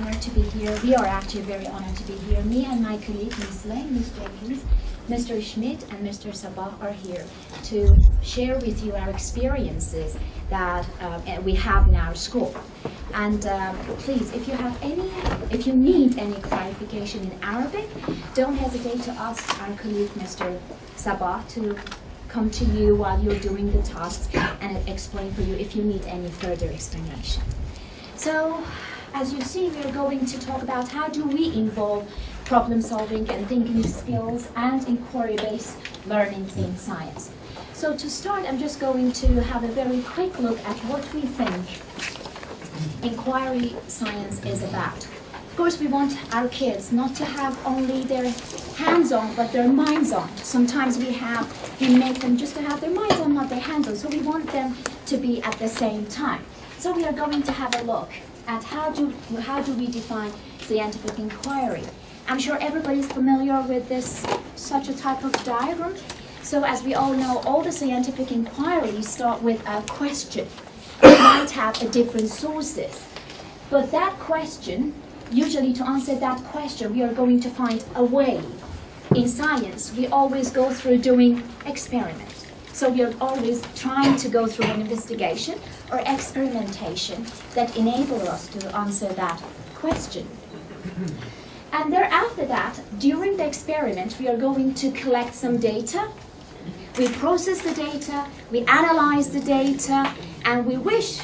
honored to be here. We are actually very honored to be here. Me and my colleague, Ms. Lane, Ms. Jenkins, Mr. Schmidt, and Mr. Sabah are here to share with you our experiences that we have in our school. And please, if you need any clarification in Arabic, don't hesitate to ask our colleague, Mr. Sabah, to come to you while you're doing the tasks and explain for you if you need any further explanation. So, as you see, we're going to talk about how do we involve problem solving and thinking skills and inquiry-based learning in science. So to start, I'm just going to have a very quick look at what we think inquiry science is about. Of course, we want our kids not to have only their hands on, but their minds on. Sometimes we make them just to have their minds on, not their hands on. So we want them to be at the same time. So we are going to have a look at how do we define scientific inquiry. I'm sure everybody's familiar with such a type of diagram. So as we all know, all the scientific inquiries start with a question. They might have different sources. But that question, usually to answer that question, we are going to find a way. In science, we always go through doing experiments. So we are always trying to go through an investigation or experimentation that enable us to answer that question. And thereafter that, during the experiment, we are going to collect some data. We process the data, we analyze the data, and we wish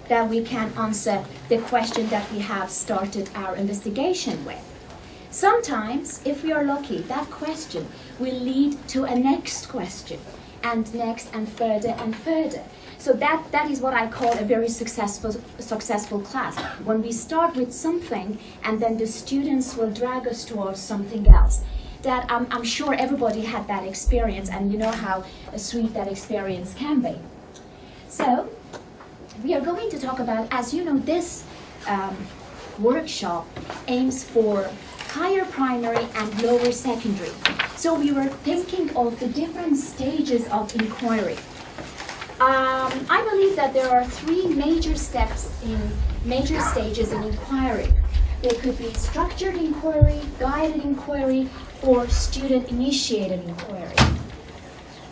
that we can answer the question that we have started our investigation with. Sometimes, if we are lucky, that question will lead to a next question, and next, and further, and further. So that is what I call a very successful class. When we start with something, and then the students will drag us towards something else. That I'm sure everybody had that experience, and you know how sweet that experience can be. So, we are going to talk about, as you know, this workshop aims for higher primary and lower secondary. So we were thinking of the different stages of inquiry. I believe that there are three major stages in inquiry. There could be structured inquiry, guided inquiry, or student-initiated inquiry.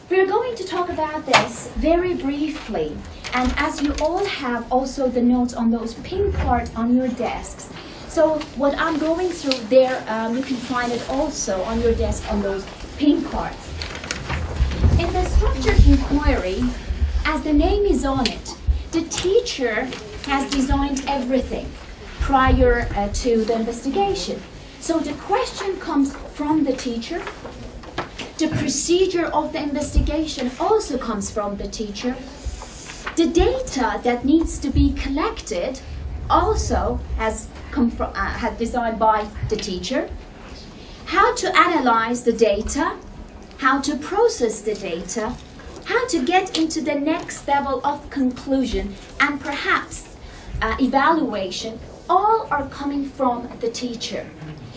We're going to talk about this very briefly, and as you all have also the notes on those pink cards on your desks. So what I'm going through there, you can find it also on your desk on those pink cards. In the structured inquiry, as the name is on it, the teacher has designed everything prior to the investigation. So the question comes from the teacher. The procedure of the investigation also comes from the teacher. The data that needs to be collected also has designed by the teacher. How to analyze the data, how to process the data, how to get into the next level of conclusion, and perhaps evaluation, all are coming from the teacher.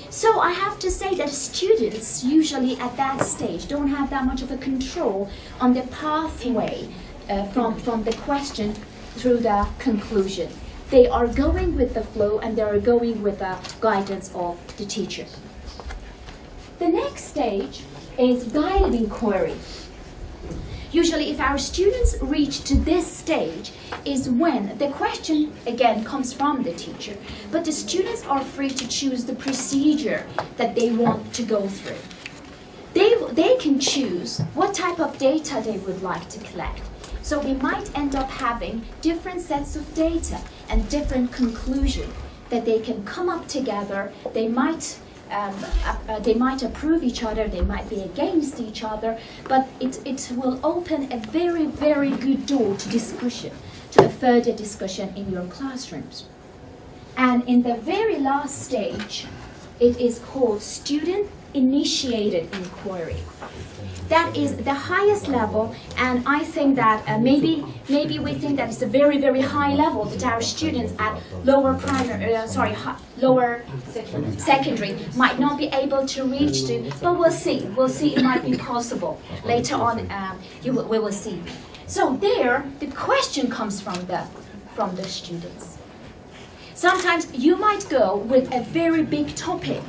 So I have to say that students usually at that stage don't have that much of a control on the pathway from the question through the conclusion. They are going with the flow, and they are going with the guidance of the teacher. The next stage is guided inquiry. Usually, if our students reach to this stage, is when the question, again, comes from the teacher, but the students are free to choose the procedure that they want to go through. They can choose what type of data they would like to collect. So we might end up having different sets of data and different conclusions that they can come up together. They might approve each other, they might be against each other, but it will open a very, very good door to discussion, to a further discussion in your classrooms. And in the very last stage, it is called student-initiated inquiry. That is the highest level, and I think that maybe we think that it's a very, very high level that our students at lower secondary might not be able to reach to, but we'll see. We'll see. It might be possible later on. We will see. So there, the question comes from the students. Sometimes you might go with a very big topic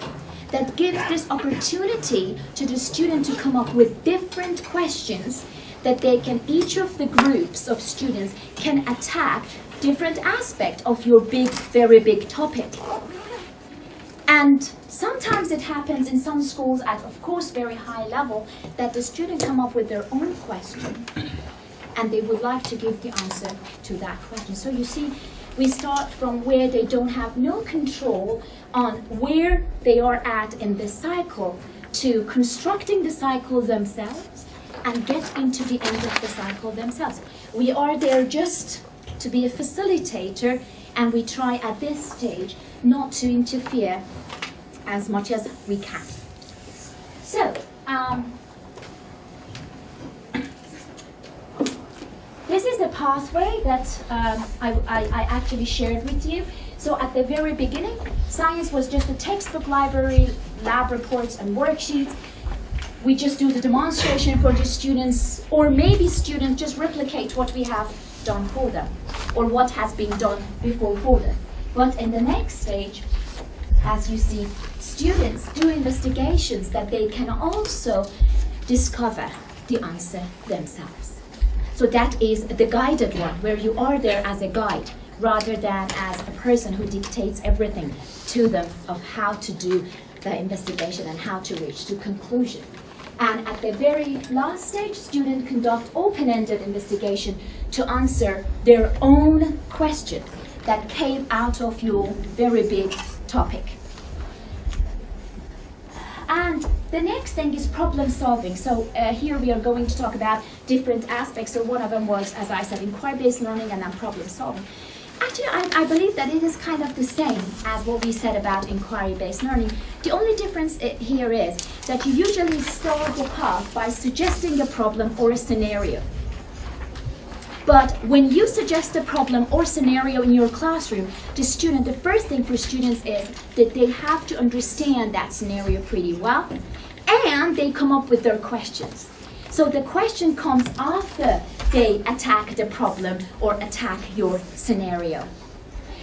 that gives this opportunity to the student to come up with different questions that they can, each of the groups of students can attack different aspect of your big, very big topic. And sometimes it happens in some schools at, of course, very high level, that the students come up with their own question and they would like to give the answer to that question. So you see, we start from where they don't have no control on where they are at in this cycle to constructing the cycle themselves and get into the end of the cycle themselves. We are there just to be a facilitator, and we try at this stage not to interfere as much as we can. So, this is the pathway that I actually shared with you. So at the very beginning, science was just a textbook library, lab reports and worksheets. We just do the demonstration for the students, or maybe students just replicate what we have done for them, or what has been done before for them. But in the next stage, as you see, students do investigations that they can also discover the answer themselves. So that is the guided one, where you are there as a guide, rather than as a person who dictates everything to them of how to do the investigation and how to reach to conclusion. And at the very last stage, students conduct open-ended investigation to answer their own question that came out of your very big topic. And the next thing is problem solving. So here we are going to talk about different aspects. So one of them was, as I said, inquiry-based learning and then problem solving. Actually, I believe that it is kind of the same as what we said about inquiry-based learning. The only difference here is that you usually start the path by suggesting a problem or a scenario. But when you suggest a problem or scenario in your classroom, the first thing for students is that they have to understand that scenario pretty well, and they come up with their questions. So the question comes after they attack the problem or attack your scenario.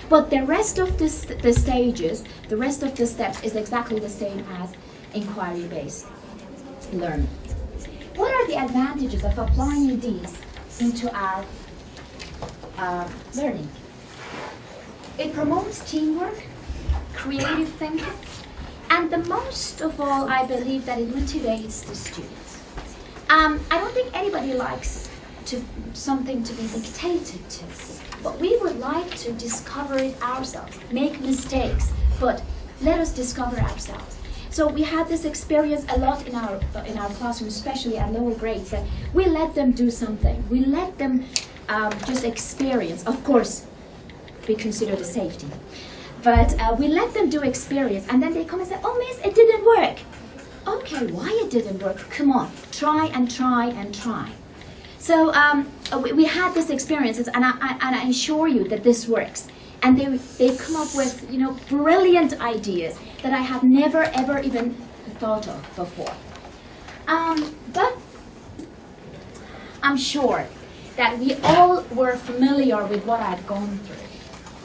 But the rest of the stages, the rest of the steps is exactly the same as inquiry-based learning. What are the advantages of applying these into our learning? It promotes teamwork, creative thinking, and the most of all, I believe that it motivates the students. I don't think anybody likes something to be dictated to, but we would like to discover it ourselves, make mistakes, but let us discover ourselves. So we had this experience a lot in our classroom, especially at lower grades, that we let them do something. We let them just experience. Of course, we consider the safety. But we let them do experience, and then they come and say, "Oh, miss, it didn't work." Okay, why it didn't work? Come on, try and try and try. So we had this experience, and I assure you that this works. And they come up with, brilliant ideas that I have never ever even thought of before. But I'm sure that we all were familiar with what I've gone through.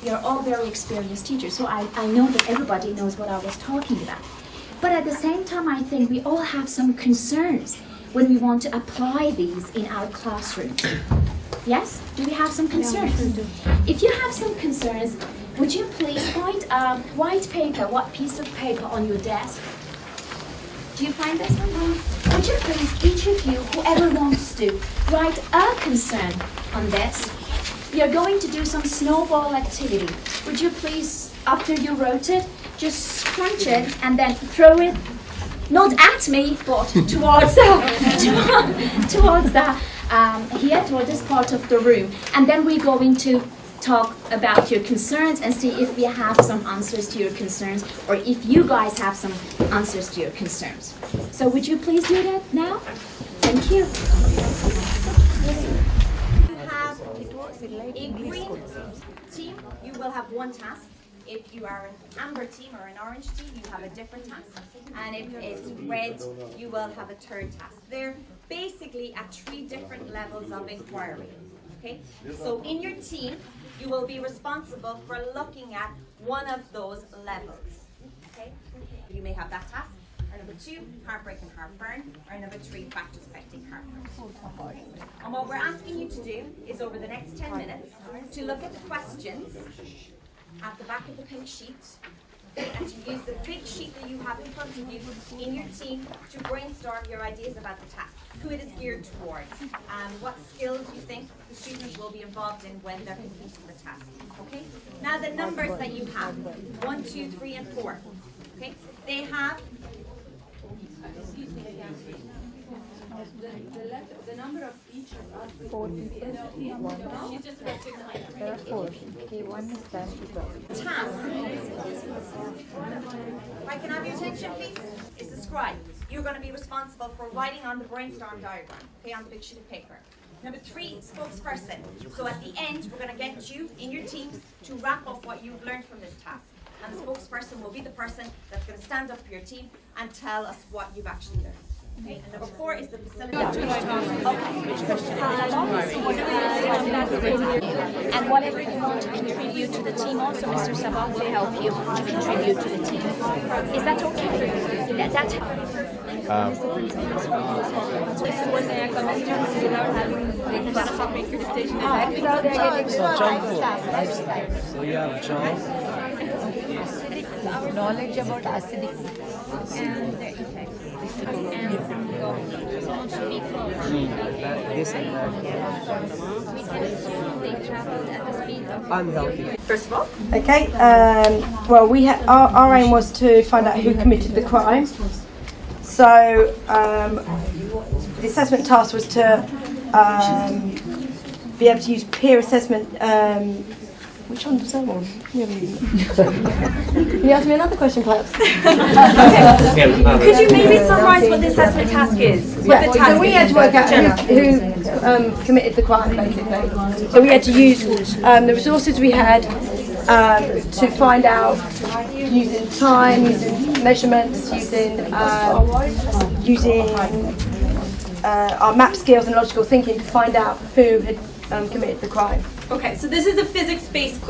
We are all very experienced teachers, so I know that everybody knows what I was talking about. But at the same time, I think we all have some concerns when we want to apply these in our classrooms. Yes? Do we have some concerns? Yeah, if you have some concerns, would you please find a white paper, what piece of paper on your desk? Do you find this one? Would you please, each of you, whoever wants to, write a concern on this? We are going to do some snowball activity. Would you please, after you wrote it, just crunch it and then throw it, not at me, but towards toward this part of the room. And then we're going to talk about your concerns and see if we have some answers to your concerns, or if you guys have some answers to your concerns. So would you please do that now? Thank you. You have a green team, you will have one task. If you are an amber team or an orange team, you have a different task. And if it's red, you will have a third task. They're basically at 3 different levels of inquiry. Okay? So in your team, you will be responsible for looking at one of those levels. Okay? You may have that task. Or number 2, heartbreak and heartburn. Or number 3, factors-affecting heartburn. And what we're asking you to do is over the next 10 minutes to look at the questions at the back of the pink sheet and to use the big sheet that you have in front of you in your team to brainstorm your ideas about the task, who it is geared towards, and what skills you think the students will be involved in when they're completing the task. Okay? Now the numbers that you have, 1, 2, 3, and 4. Okay? They have the number of each of us. 4 people. There are 4. Okay, 1 is 10 people. task. If I can have your attention, please, is the scribe. You're going to be responsible for writing on the brainstorm diagram, okay, on the big sheet of paper. Number 3, spokesperson. So at the end, we're going to get you in your teams to wrap up what you've learned from this task. And the spokesperson will be the person that's going to stand up for your team and tell us what you've actually learned. Okay, and number 4 is the facilitator. And whatever you want to contribute to the team, also Mr. Sabah will help you to contribute to the team. Is that okay? That's So you have John. Knowledge about acidic. and the effects. This and that. They traveled at the speed of Unhealthy. First of all, Okay. Well, our aim was to find out who committed the crime. So the assessment task was to be able to use peer assessment. Which one was that one? Can you ask me another question, perhaps? Could you maybe summarise what the assessment task is? Yeah, so we had to work out who committed the crime, basically. So we had to use the resources we had to find out using time, using measurements, using our map skills and logical thinking to find out who had committed the crime. Okay, so this is a physics-based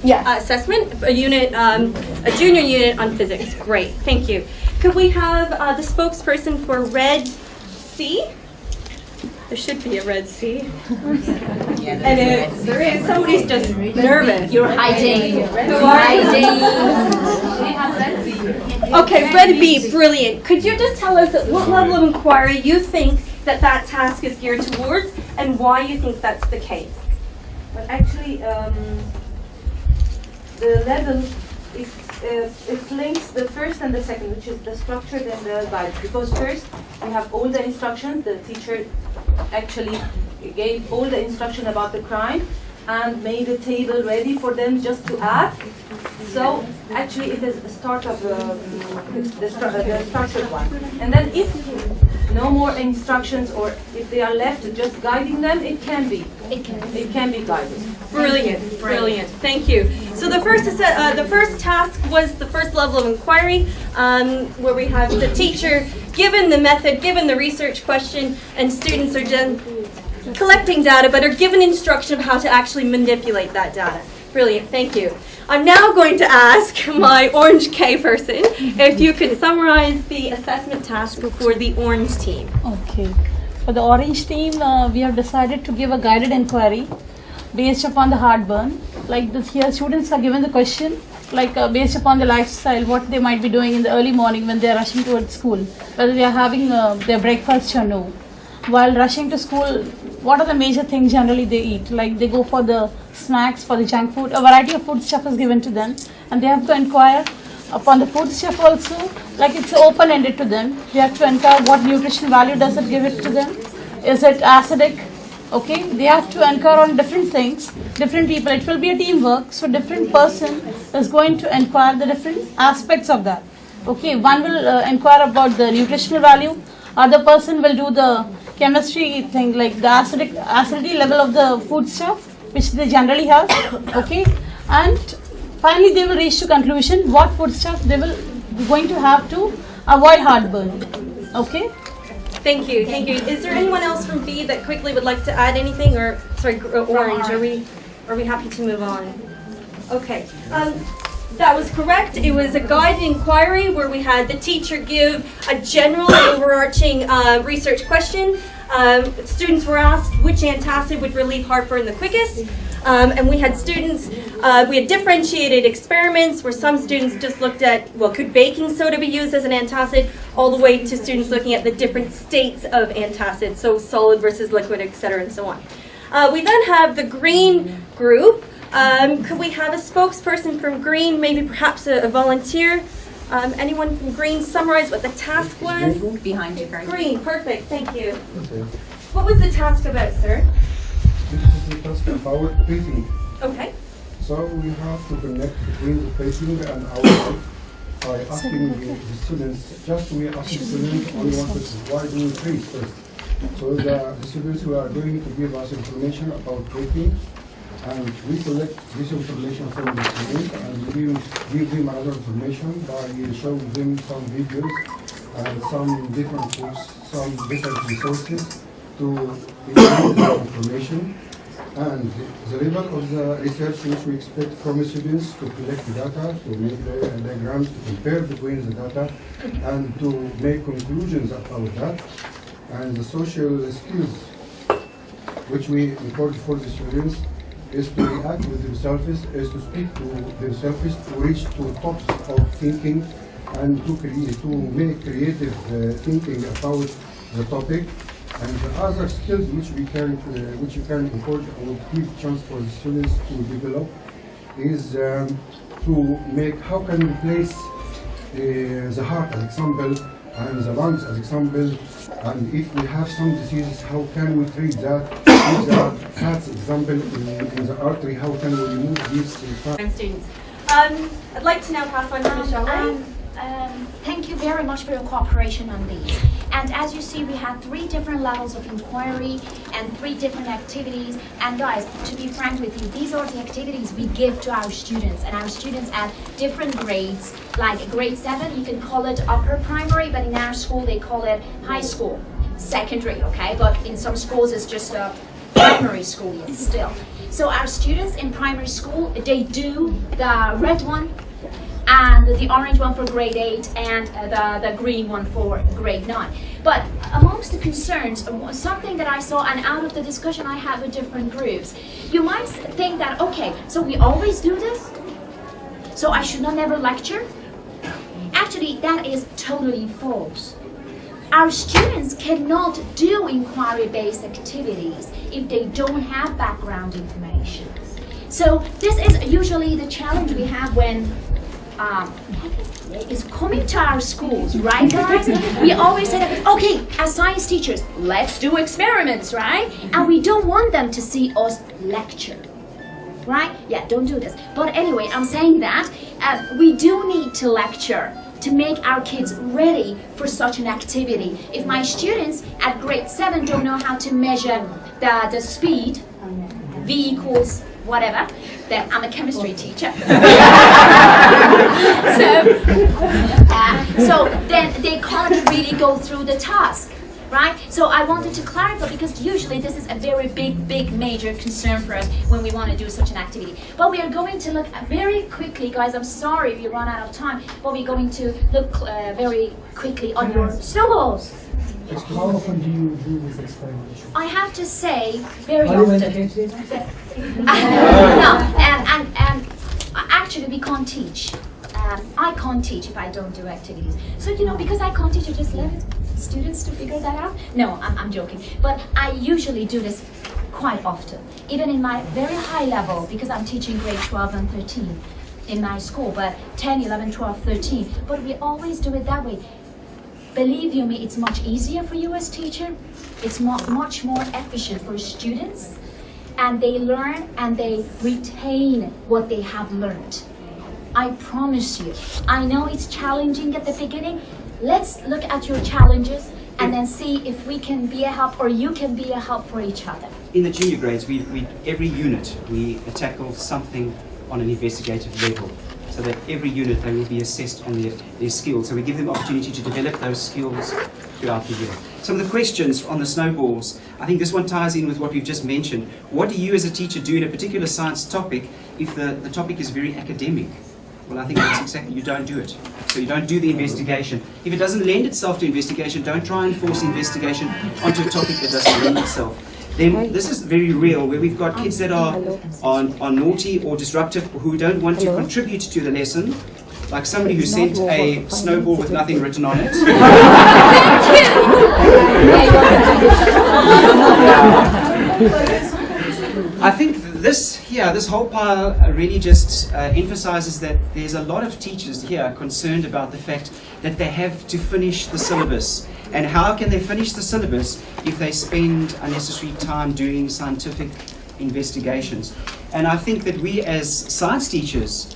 Yeah. assessment, a unit, a junior unit on physics. Great, thank you. Could we have the spokesperson for Red C? There should be a Red C. And if there is, somebody's just nervous. You're hiding. Who are you? Okay, Red B, brilliant. Could you just tell us at what level of inquiry you think that task is geared towards and why you think that's the case? But actually, the level is it links the first and the second, which is the structured and the guided. Because first we have all the instructions. The teacher actually gave all the instruction about the crime and made a table ready for them just to add. So actually, it is the start of the structured one. And then if no more instructions, or if they are left just guiding them, it can be guided. Brilliant, brilliant. Thank you. So the first task was the first level of inquiry, where we have the teacher given the method, given the research question, and students are then collecting data, but are given instruction of how to actually manipulate that data. Brilliant, thank you. I'm now going to ask my Orange K person if you could summarize the assessment task for the Orange team. Okay. For the Orange team, we have decided to give a guided inquiry based upon the heartburn. Like this here, students are given the question, like based upon the lifestyle, what they might be doing in the early morning when they are rushing towards school, whether they are having their breakfast or no. While rushing to school, what are the major things generally they eat? Like they go for the snacks, for the junk food. A variety of food stuff is given to them, and they have to inquire upon the food stuff also. Like it's open-ended to them. You have to inquire what nutrition value does it give it to them. Is it acidic? Okay, they have to inquire on different things, different people. It will be a teamwork, so different person is going to inquire the different aspects of that. Okay, one will inquire about the nutritional value. Other person will do the chemistry thing, like the acidity level of the food stuff, which they generally have. Okay, and finally they will reach to conclusion what food stuff they will going to have to avoid heartburn. Okay. Thank you, thank you. Is there anyone else from B that quickly would like to add anything, or sorry, Orange? Are we happy to move on? Okay. That was correct. It was a guided inquiry where we had the teacher give a general overarching research question. Students were asked which antacid would relieve heartburn the quickest. And we had students, we had differentiated experiments where some students just looked at, well, could baking soda be used as an antacid, all the way to students looking at the different states of antacid, so solid versus liquid, etc., and so on. We then have the green group. Could we have a spokesperson from green, maybe perhaps a volunteer? Anyone from green summarize what the task was? Behind you, Greg. Green, perfect, thank you. What was the task about, sir? This is the task about pacing. Okay. So we have to connect between the pacing and our life by asking the students, we ask the students only one question, why do we pace first? So the students who are going to give us information about pacing, and we collect this information from the students and we give them another information by showing them some videos and some different books, some different resources to include the information, and the level of the research which we expect from the students to collect the data, to make the diagrams, to compare between the data, and to make conclusions about that, and the social skills which we report for the students is to react with themselves, is to speak to themselves, to reach to tops of thinking, and to make creative thinking about the topic. And the other skills which we can encourage or give chance for the students to develop is to make, how can we place the heart as example and the lungs as example, and if we have some diseases, how can we treat that? If there are fats example in the artery, how can we remove these fats? Students. I'd like to now pass on to Michelle. Thank you very much for your cooperation on these. And as you see, we had 3 different levels of inquiry and 3 different activities. And guys, to be frank with you, these are the activities we give to our students. And our students at different grades, like grade 7, you can call it upper primary, but in our school they call it high school, secondary, okay? But in some schools it's just a primary school yet still. So our students in primary school, they do the red one, and the orange one for grade 8 and the green one for grade 9. But amongst the concerns, something that I saw, and out of the discussion I had with different groups, you might think that, okay, so we always do this? So I should not never lecture? Actually, that is totally false. Our students cannot do inquiry-based activities if they don't have background information. So this is usually the challenge we have when is coming to our schools, right guys? We always say, okay, as science teachers, let's do experiments, right? And we don't want them to see us lecture, right? Yeah, don't do this. But anyway, I'm saying that we do need to lecture to make our kids ready for such an activity. If my students at grade 7 don't know how to measure the speed, V equals whatever, then I'm a chemistry teacher. So then they can't really go through the task, right? So I wanted to clarify, because usually this is a very big major concern for us when we want to do such an activity. But we are going to look very quickly, guys, I'm sorry if we run out of time, but we're going to look very quickly on your snowballs. How often do you do this experiment? I have to say, very often. No, and actually we can't teach. I can't teach if I don't do activities. So, you know, because I can't teach, I just let students to figure that out. No, I'm joking. But I usually do this quite often, even in my very high level, because I'm teaching grade 12 and 13 in my school, but 10, 11, 12, 13. But we always do it that way. Believe you me, it's much easier for you as teacher. It's much more efficient for students, and they learn and they retain what they have learned. I promise you. I know it's challenging at the beginning. Let's look at your challenges and then see if we can be a help, or you can be a help for each other. In the junior grades, every unit we tackle something on an investigative level, so that every unit they will be assessed on their skills. So we give them opportunity to develop those skills throughout the year. Some of the questions on the snowballs, I think this one ties in with what we've just mentioned. What do you as a teacher do in a particular science topic if the topic is very academic? Well, I think that's exactly, you don't do it. So you don't do the investigation. If it doesn't lend itself to investigation, don't try and force investigation onto a topic that doesn't lend itself. Then this is very real, where we've got kids that are naughty or disruptive, who don't want to contribute to the lesson, like somebody who sent a snowball with nothing written on it. I think this whole pile really just emphasizes that there's a lot of teachers here concerned about the fact that they have to finish the syllabus. And how can they finish the syllabus if they spend unnecessary time doing scientific investigations? And I think that we as science teachers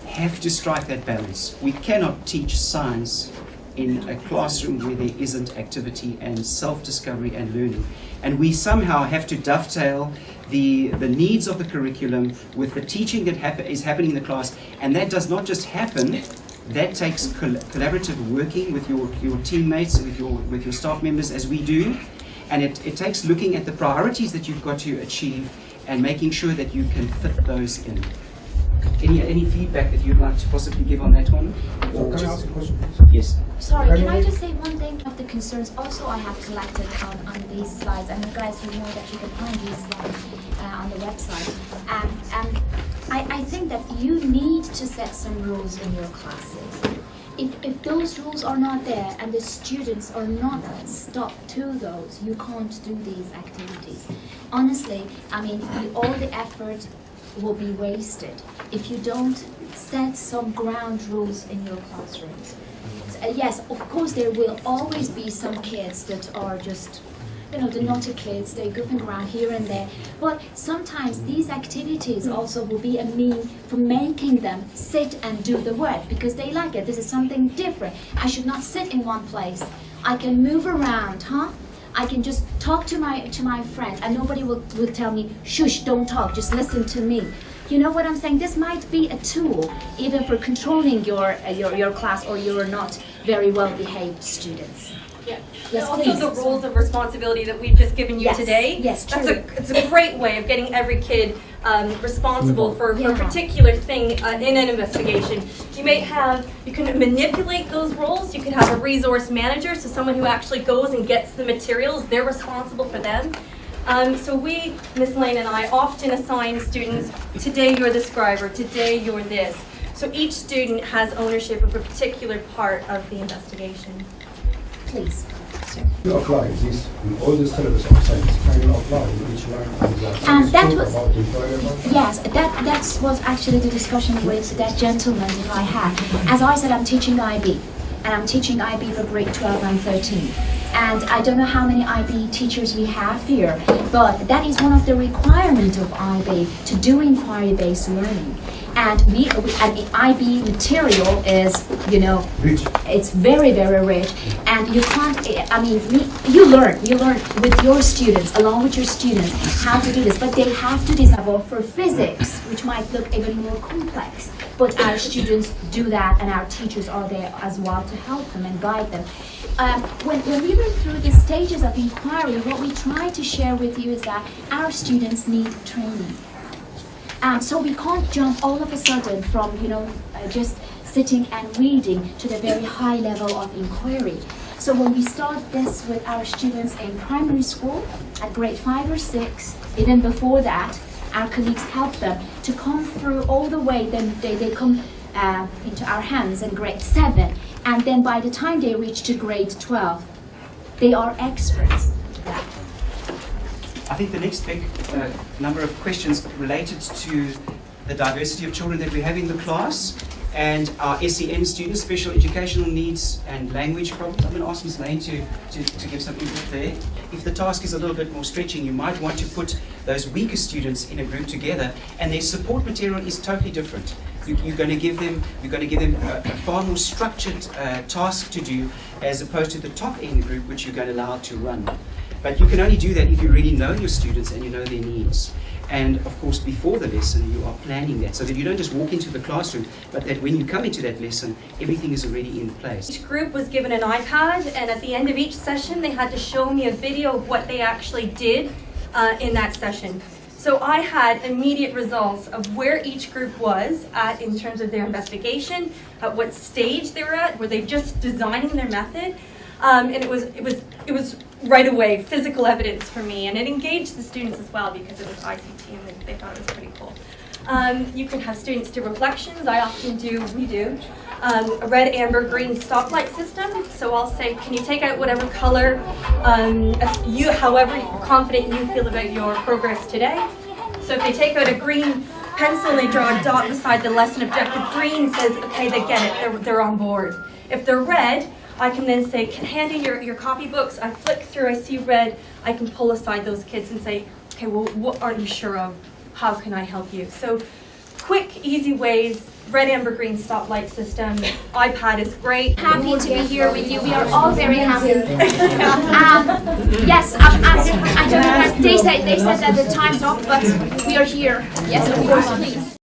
have to strike that balance. We cannot teach science in a classroom where there isn't activity and self-discovery and learning. And we somehow have to dovetail the needs of the curriculum with the teaching that is happening in the class. And that does not just happen, that takes collaborative working with your teammates, with your staff members, as we do. And it takes looking at the priorities that you've got to achieve and making sure that you can fit those in. Any feedback that you'd like to possibly give on that one? Can I ask a question, please? Yes. Sorry, can I just say one thing of the concerns also I have collected on these slides, and you guys will know that you can find these slides on the website. I think that you need to set some rules in your classes. If those rules are not there and the students are not stuck to those, you can't do these activities. Honestly, I mean, all the effort will be wasted if you don't set some ground rules in your classrooms. Yes, of course there will always be some kids that are just, you know, the naughty kids, they're goofing around here and there. But sometimes these activities also will be a mean for making them sit and do the work because they like it. This is something different. I should not sit in one place. I can move around, huh? I can just talk to my friend and nobody will tell me, shush, don't talk, just listen to me. You know what I'm saying? This might be a tool even for controlling your class or your not very well behaved students. Yeah. Yes, also please. the roles of responsibility that we've just given you Yes. today. Yes, true. It's a great way of getting every kid responsible for a Yeah. particular thing in an investigation. You can manipulate those roles. You could have a resource manager, so someone who actually goes and gets the materials, they're responsible for them. So Ms. Lane and I, often assign students, today you're the scriber, today you're this. So each student has ownership of a particular part of the investigation. Please. You apply this in all the syllabus of science. Can you apply in each line of the And that was- about the environment? Yes, that was actually the discussion with that gentleman that I had. As I said, I'm teaching IB, and I'm teaching IB for grade 12 and 13. And I don't know how many IB teachers we have here, but that is one of the requirements of IB, to do inquiry-based learning. And and IB material is, you know, Rich. it's very, very rich, and you can't, I mean, you learn with your students, along with your students, how to do this, but they have to discover for physics, which might look even more complex, but our students do that, and our teachers are there as well to help them and guide them. When we went through the stages of inquiry, what we try to share with you is that our students need training. So we can't jump all of a sudden from, you know, just sitting and reading to the very high level of inquiry. So when we start this with our students in primary school, at grade 5 or 6, even before that, our colleagues help them to come through all the way, then they come into our hands in grade 7, and then by the time they reach to grade 12, they are experts at that. I think the next big number of questions related to the diversity of children that we have in the class and our SEN students, special educational needs and language problems. I'm going to ask Ms. Lane to give some input there. If the task is a little bit more stretching, you might want to put those weaker students in a group together, and their support material is totally different. You're going to give them a far more structured task to do, as opposed to the top end group, which you're going to allow to run. But you can only do that if you really know your students and you know their needs. And of course, before the lesson, you are planning that so that you don't just walk into the classroom, but that when you come into that lesson, everything is already in place. Each group was given an iPad, and at the end of each session, they had to show me a video of what they actually did in that session. So I had immediate results of where each group was at in terms of their investigation, at what stage they were at, were they just designing their method, and it was right away physical evidence for me, and it engaged the students as well because it was ICT and they thought it was pretty cool. You can have students do reflections. I often do, we do, a red, amber, green stoplight system. So I'll say, can you take out whatever color, however confident you feel about your progress today. So if they take out a green pencil and they draw a dot beside the lesson objective, green says, okay, they get it, they're on board. If they're red, I can then say, can hand in your copybooks. I flick through, I see red, I can pull aside those kids and say, okay, well, what aren't you sure of? How can I help you? So quick, easy ways, red, amber, green stoplight system. iPad is great. Happy to be here with you. We are all very happy. Yes, I don't know. They said that the time's up, but we are here. Yes, of course, please.